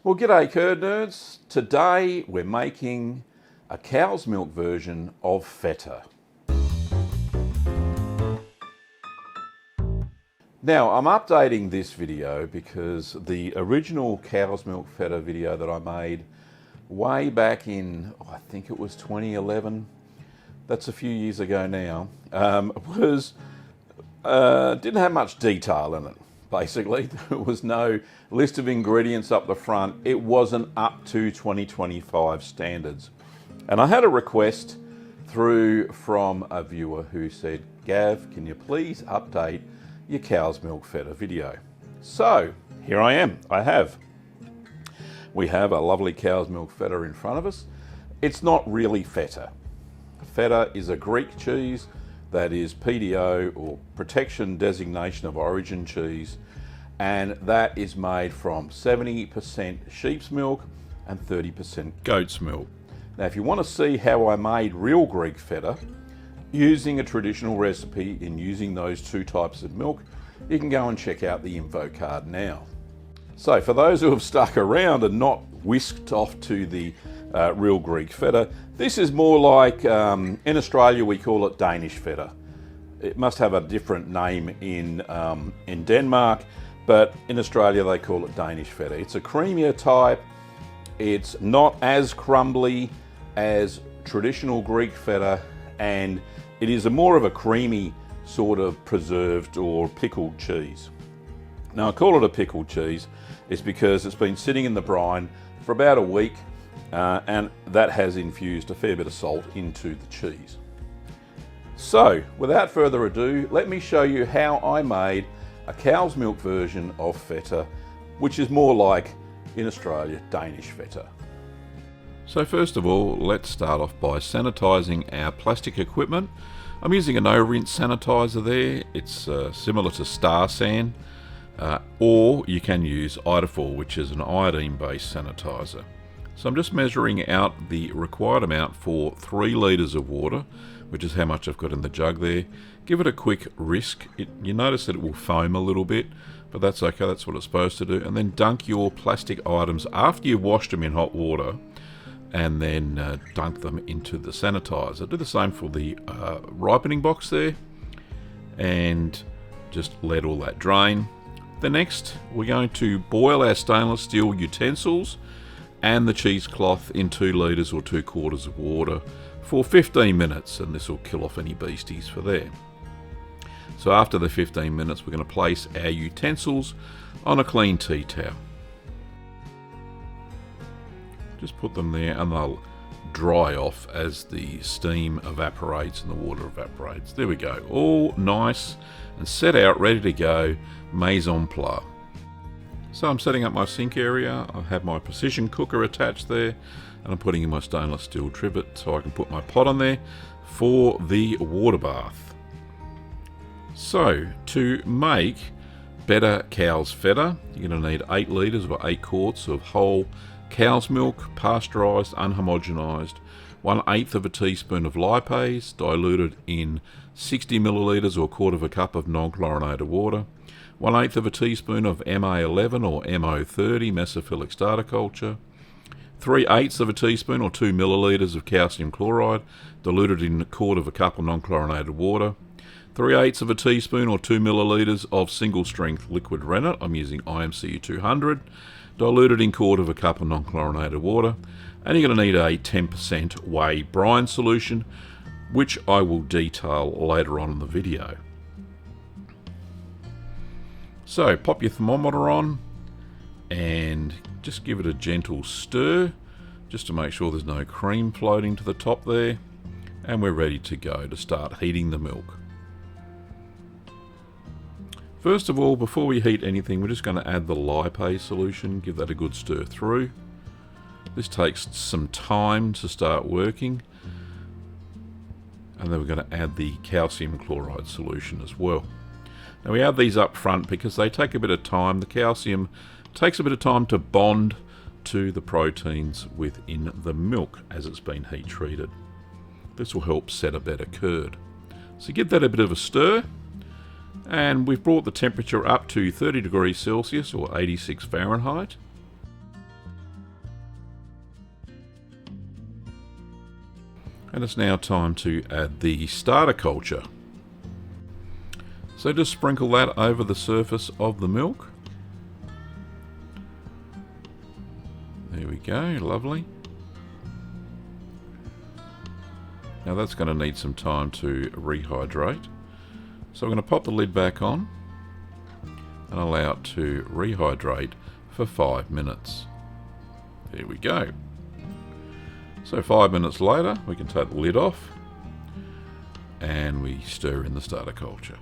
Well, g'day curd nerds. Today we're making a cow's milk version of feta. Now I'm updating this video because the original cow's milk feta video that I made way back in, I think it was 2011, that's a few years ago now, didn't have much detail in it. Basically, there was no list of ingredients up the front. It wasn't up to 2025 standards. And I had a request through from a viewer who said, Gav, can you please update your cow's milk feta video? So here I am, We have a lovely cow's milk feta in front of us. It's not really feta. Feta is a Greek cheese that is PDO, or Protection Designation of Origin cheese, and that is made from 70% sheep's milk and 30% goat's milk. Now, if you want to see how I made real Greek feta using a traditional recipe in using those two types of milk, you can go and check out the info card now. So for those who have stuck around and not whisked off to the real Greek feta, this is more like, in Australia we call it Danish feta. It must have a different name in Denmark, but in Australia they call it Danish feta. It's a creamier type. It's not as crumbly as traditional Greek feta, and it is more of a creamy sort of preserved or pickled cheese. Now I call it a pickled cheese is because it's been sitting in the brine for about a week, and that has infused a fair bit of salt into the cheese. So without further ado, let me show you how I made a cow's milk version of feta, which is more like, in Australia, Danish feta. So first of all, let's start off by sanitizing our plastic equipment. I'm using a no-rinse sanitizer there. It's similar to Star San, or you can use Idafol, which is an iodine-based sanitizer. So I'm just measuring out the required amount for 3 litres of water, which is how much I've got in the jug there. Give it a quick whisk. You notice that it will foam a little bit, but that's okay, that's what it's supposed to do. And then dunk your plastic items after you've washed them in hot water, and then dunk them into the sanitizer. Do the same for the ripening box there, and just let all that drain. The next, we're going to boil our stainless steel utensils and the cheesecloth in 2 litres or 2/4 of water for 15 minutes, and this will kill off any beasties for there. So after the 15 minutes, we're going to place our utensils on a clean tea towel. Just put them there and they'll dry off as the steam evaporates and the water evaporates. There we go, all nice and set out, ready to go, mise en place. So I'm setting up my sink area. I have my precision cooker attached there, and I'm putting in my stainless steel trivet so I can put my pot on there for the water bath. So to make better cow's feta, you're going to need 8 litres or 8 quarts of whole cow's milk, pasteurised, unhomogenised, 1/8 of a teaspoon of lipase diluted in 60 millilitres or 1/4 cup of non-chlorinated water, 1/8 of a teaspoon of MA11 or MO30 mesophilic starter culture, 3/8 of a teaspoon or 2 millilitres of calcium chloride diluted in 1/4 cup of non-chlorinated water, 3/8 of a teaspoon or 2 millilitres of single strength liquid rennet, I'm using IMCU 200, diluted in 1/4 cup of non-chlorinated water, and you're going to need a 10% whey brine solution, which I will detail later on in the video. So pop your thermometer on and just give it a gentle stir just to make sure there's no cream floating to the top there, and we're ready to go to start heating the milk. First of all, before we heat anything, we're just going to add the lipase solution, give that a good stir through. This takes some time to start working, and then we're going to add the calcium chloride solution as well. Now we add these up front because they take a bit of time. The calcium takes a bit of time to bond to the proteins within the milk as it's been heat treated. This will help set a better curd. So give that a bit of a stir, and we've brought the temperature up to 30 degrees Celsius or 86 Fahrenheit. And it's now time to add the starter culture. So just sprinkle that over the surface of the milk. There we go, lovely. Now that's going to need some time to rehydrate. So I'm going to pop the lid back on and allow it to rehydrate for 5 minutes. There we go. So 5 minutes later, we can take the lid off and we stir in the starter culture.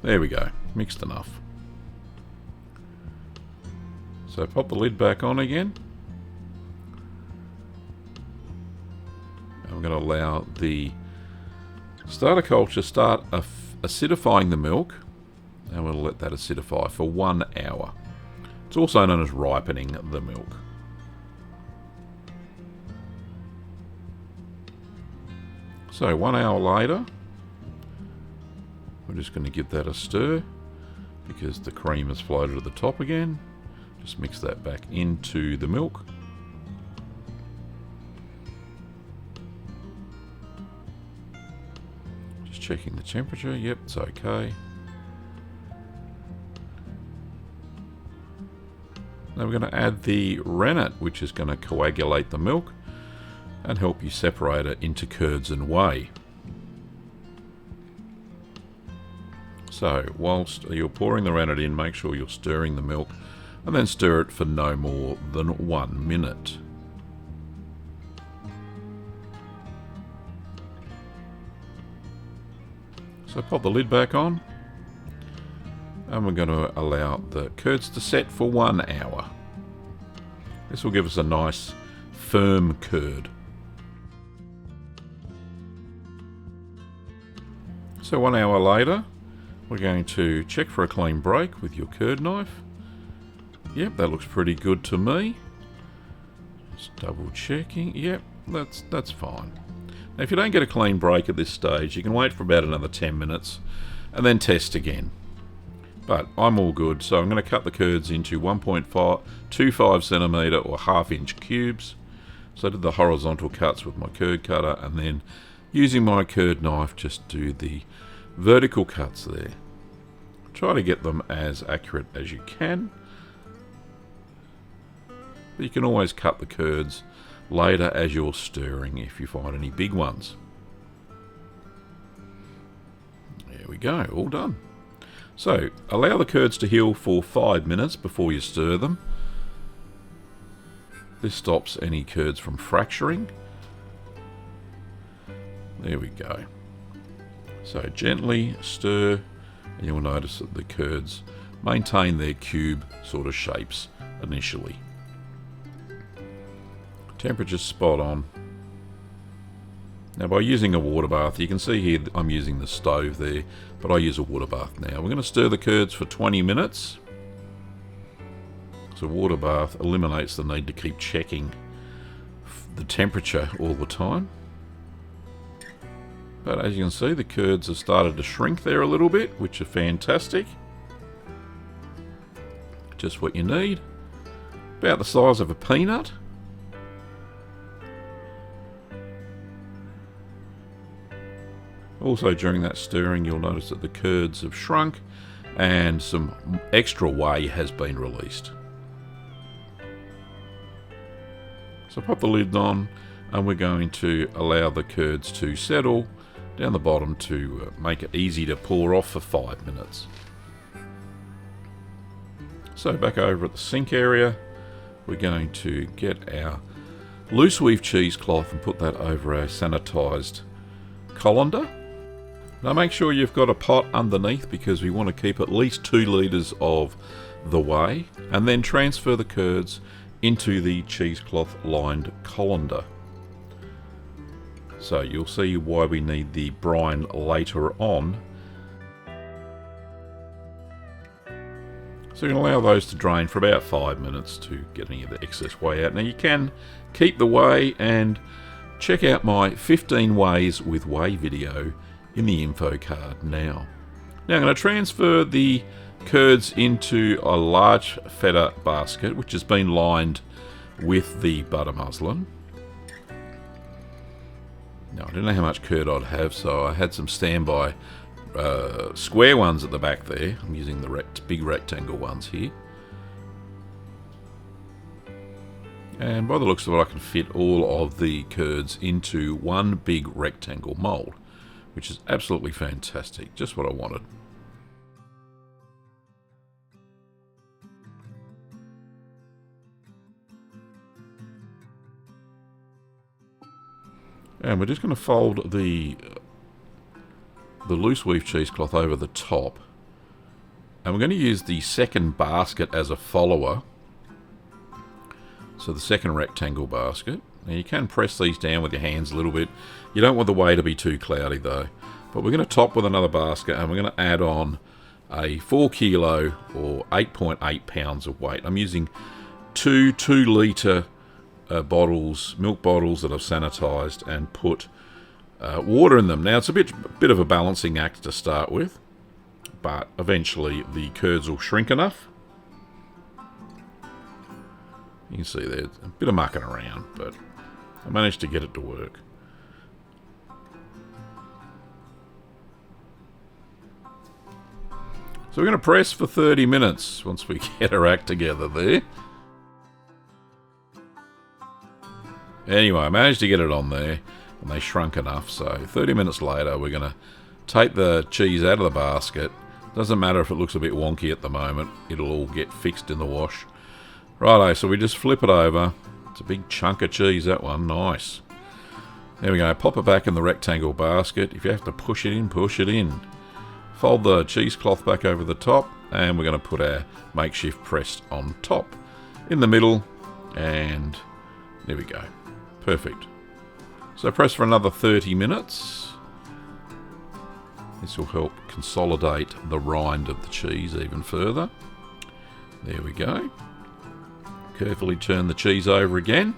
There we go, mixed enough. So pop the lid back on again. I'm going to allow the starter culture start acidifying the milk, and we'll let that acidify for 1 hour. It's also known as ripening the milk. So 1 hour later, we're just going to give that a stir because the cream has floated to the top again. Just mix that back into the milk. Just checking the temperature. Yep, it's okay. Now we're going to add the rennet, which is going to coagulate the milk and help you separate it into curds and whey. So whilst you're pouring the rennet in, make sure you're stirring the milk and then stir it for no more than 1 minute. So pop the lid back on and we're going to allow the curds to set for 1 hour. This will give us a nice firm curd. So 1 hour later, we're going to check for a clean break with your curd knife. Yep, that looks pretty good to me. Just double checking. Yep, that's fine. Now if you don't get a clean break at this stage, you can wait for about another 10 minutes and then test again. But I'm all good, so I'm going to cut the curds into 1.25 centimetre or ½ inch cubes. So I did the horizontal cuts with my curd cutter and then using my curd knife just do the vertical cuts there. Try to get them as accurate as you can. But you can always cut the curds later as you're stirring if you find any big ones. There we go, all done. So allow the curds to heal for 5 minutes before you stir them. This stops any curds from fracturing. There we go. So gently stir and you'll notice that the curds maintain their cube sort of shapes initially. Temperature's spot on. Now by using a water bath, you can see here that I'm using the stove there, but I use a water bath now. We're going to stir the curds for 20 minutes. So water bath eliminates the need to keep checking the temperature all the time. But as you can see, the curds have started to shrink there a little bit, which are fantastic. Just what you need. About the size of a peanut. Also during that stirring you'll notice that the curds have shrunk and some extra whey has been released. So pop the lid on and we're going to allow the curds to settle down the bottom to make it easy to pour off for 5 minutes. So back over at the sink area, we're going to get our loose weave cheesecloth and put that over our sanitised colander. Now make sure you've got a pot underneath because we want to keep at least 2 litres of the whey, and then transfer the curds into the cheesecloth lined colander. So you'll see why we need the brine later on. So you can allow those to drain for about 5 minutes to get any of the excess whey out. Now you can keep the whey and check out my 15 ways with whey video in the info card now. Now I'm going to transfer the curds into a large feta basket, which has been lined with the butter muslin. Now I didn't know how much curd I'd have, so I had some standby square ones at the back there. I'm using the big rectangle ones here. And by the looks of it, I can fit all of the curds into one big rectangle mould, which is absolutely fantastic. Just what I wanted. And we're just going to fold the loose weave cheesecloth over the top. And we're going to use the second basket as a follower. So the second rectangle basket. Now you can press these down with your hands a little bit. You don't want the whey to be too cloudy though. But we're going to top with another basket and we're going to add on a 4 kilo or 8.8 pounds of weight. I'm using two 2-litre bottles, milk bottles that I've sanitized and put water in them. Now it's a bit of a balancing act to start with, but eventually the curds will shrink enough. You can see there's a bit of mucking around, but I managed to get it to work. So we're going to press for 30 minutes once we get our act together there. Anyway, I managed to get it on there, and they shrunk enough, so 30 minutes later we're going to take the cheese out of the basket. Doesn't matter if it looks a bit wonky at the moment, it'll all get fixed in the wash. Righto, so we just flip it over. It's a big chunk of cheese, that one. Nice. There we go. Pop it back in the rectangle basket. If you have to push it in, push it in. Fold the cheesecloth back over the top, and we're going to put our makeshift press on top. In the middle, and there we go. Perfect. So press for another 30 minutes. This will help consolidate the rind of the cheese even further. There we go. Carefully turn the cheese over again.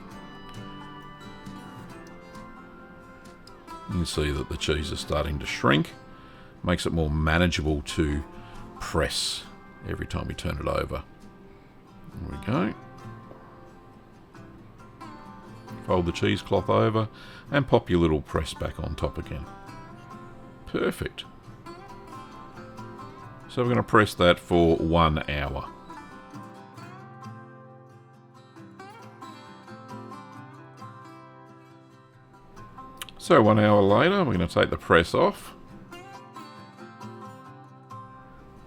You can see that the cheese is starting to shrink. Makes it more manageable to press every time we turn it over. There we go. Fold the cheesecloth over and pop your little press back on top again. Perfect. So we're going to press that for 1 hour. So 1 hour later, we're going to take the press off.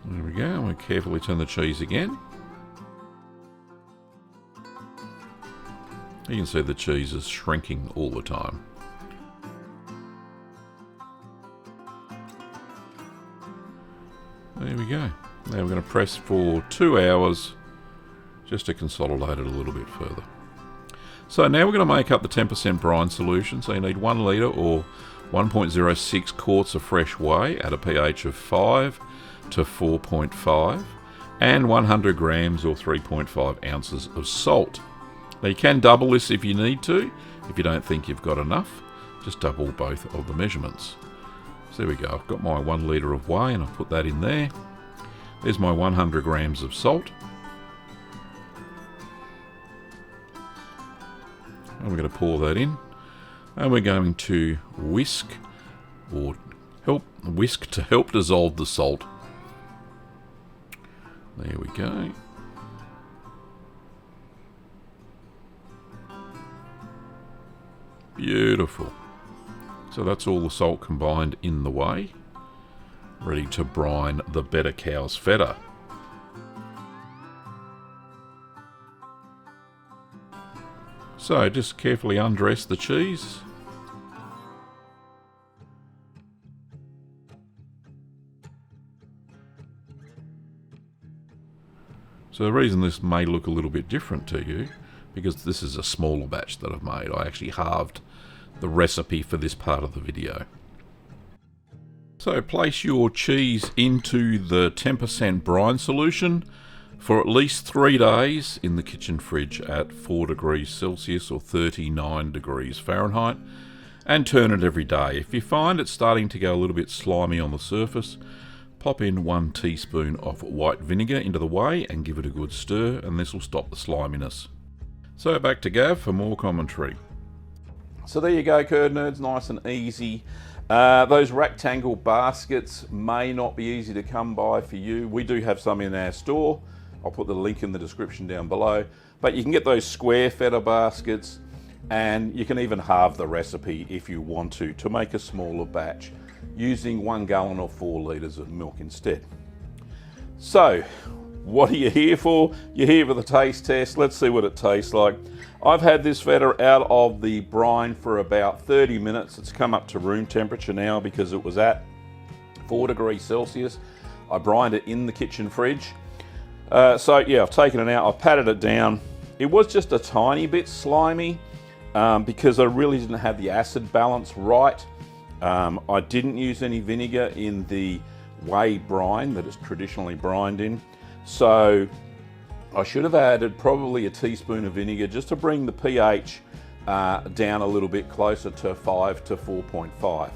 There we go. We'll carefully turn the cheese again. You can see the cheese is shrinking all the time. There we go. Now we're going to press for 2 hours just to consolidate it a little bit further. So now we're going to make up the 10% brine solution. So you need 1 litre or 1.06 quarts of fresh whey at a pH of 5 to 4.5 and 100 grams or 3.5 ounces of salt. Now you can double this if you need to. If you don't think you've got enough, just double both of the measurements. So there we go. I've got my 1 litre of whey and I've put that in there. There's my 100 grams of salt. And we're going to pour that in. And we're going to whisk to help dissolve the salt. There we go. Beautiful. So that's all the salt combined in the whey. Ready to brine the better cow's feta. So just carefully undress the cheese. So the reason this may look a little bit different to you, because this is a smaller batch that I've made. I actually halved the recipe for this part of the video. So place your cheese into the 10% brine solution for at least 3 days in the kitchen fridge at 4 degrees Celsius or 39 degrees Fahrenheit, and turn it every day. If you find it's starting to go a little bit slimy on the surface, Pop in 1 teaspoon of white vinegar into the whey and give it a good stir, and this will stop the sliminess. So back to Gav for more commentary. So there you go, curd nerds, nice and easy. Those rectangle baskets may not be easy to come by for you. We do have some in our store. I'll put the link in the description down below. But you can get those square feta baskets, and you can even halve the recipe if you want to make a smaller batch, using 1 gallon or 4 litres of milk instead. So, what are you here for? You're here for the taste test. Let's see what it tastes like. I've had this feta out of the brine for about 30 minutes. It's come up to room temperature now because it was at 4 degrees Celsius. I brined it in the kitchen fridge. So yeah, I've taken it out, I've patted it down. It was just a tiny bit slimy because I really didn't have the acid balance right. I didn't use any vinegar in the whey brine that it's traditionally brined in. So I should have added probably a teaspoon of vinegar just to bring the pH down a little bit closer to 5 to 4.5.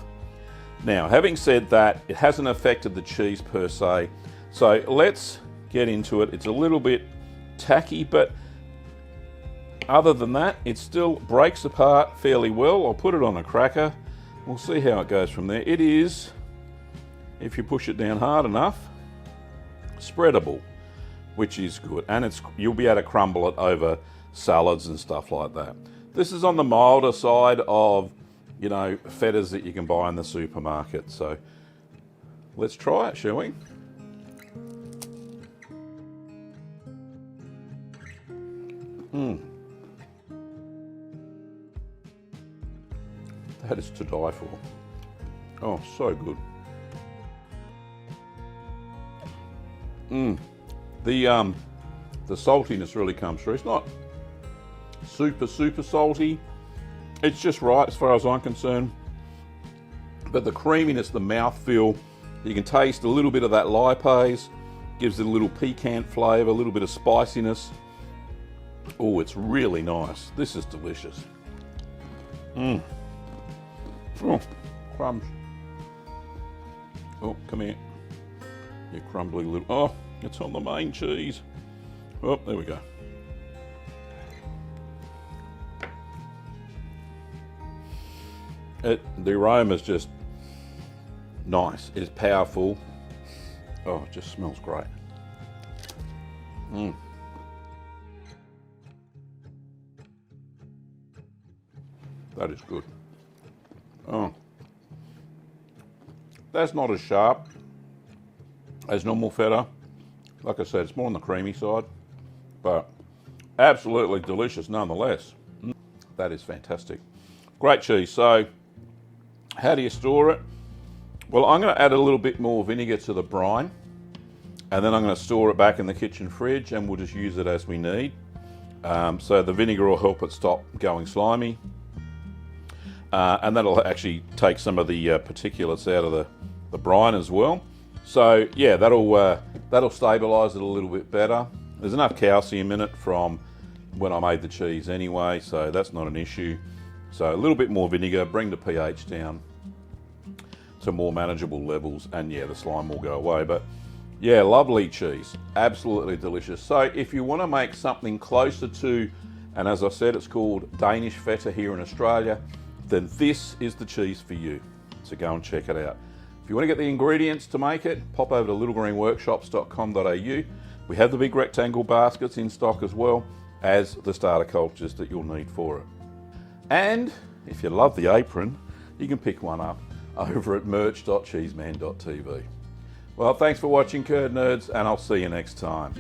Now, having said that, it hasn't affected the cheese per se. So let's get into it. It's a little bit tacky, but other than that, it still breaks apart fairly well. I'll put it on a cracker. We'll see how it goes from there. It is, if you push it down hard enough, spreadable, which is good. And you'll be able to crumble it over salads and stuff like that. This is on the milder side of, you know, fetas that you can buy in the supermarket. So let's try it, shall we? That is to die for. Oh, so good. The saltiness really comes through. It's not super salty. It's just right as far as I'm concerned. But the creaminess, the mouthfeel, you can taste a little bit of that lipase. Gives it a little piquant flavour, a little bit of spiciness. Oh, it's really nice. This is delicious. Oh, crumbs. Oh, come here. You crumbly little... Oh, it's on the main cheese. Oh, there we go. The aroma is just nice. It's powerful. Oh, it just smells great. That is good. Oh, that's not as sharp as normal feta. Like I said, it's more on the creamy side, but absolutely delicious nonetheless. That is fantastic. Great cheese. So, how do you store it? Well, I'm going to add a little bit more vinegar to the brine, and then I'm going to store it back in the kitchen fridge, and we'll just use it as we need. So the vinegar will help it stop going slimy. And that'll actually take some of the particulates out of the brine as well. So yeah, that'll stabilise it a little bit better. There's enough calcium in it from when I made the cheese anyway, so that's not an issue. So a little bit more vinegar, bring the pH down to more manageable levels, and yeah, the slime will go away. But yeah, lovely cheese, absolutely delicious. So if you want to make something closer to, and as I said, it's called Danish feta here in Australia, then this is the cheese for you. So go and check it out. If you want to get the ingredients to make it, pop over to littlegreenworkshops.com.au. We have the big rectangle baskets in stock as well as the starter cultures that you'll need for it. And if you love the apron, you can pick one up over at merch.cheeseman.tv. Well, thanks for watching, Curd Nerds, and I'll see you next time.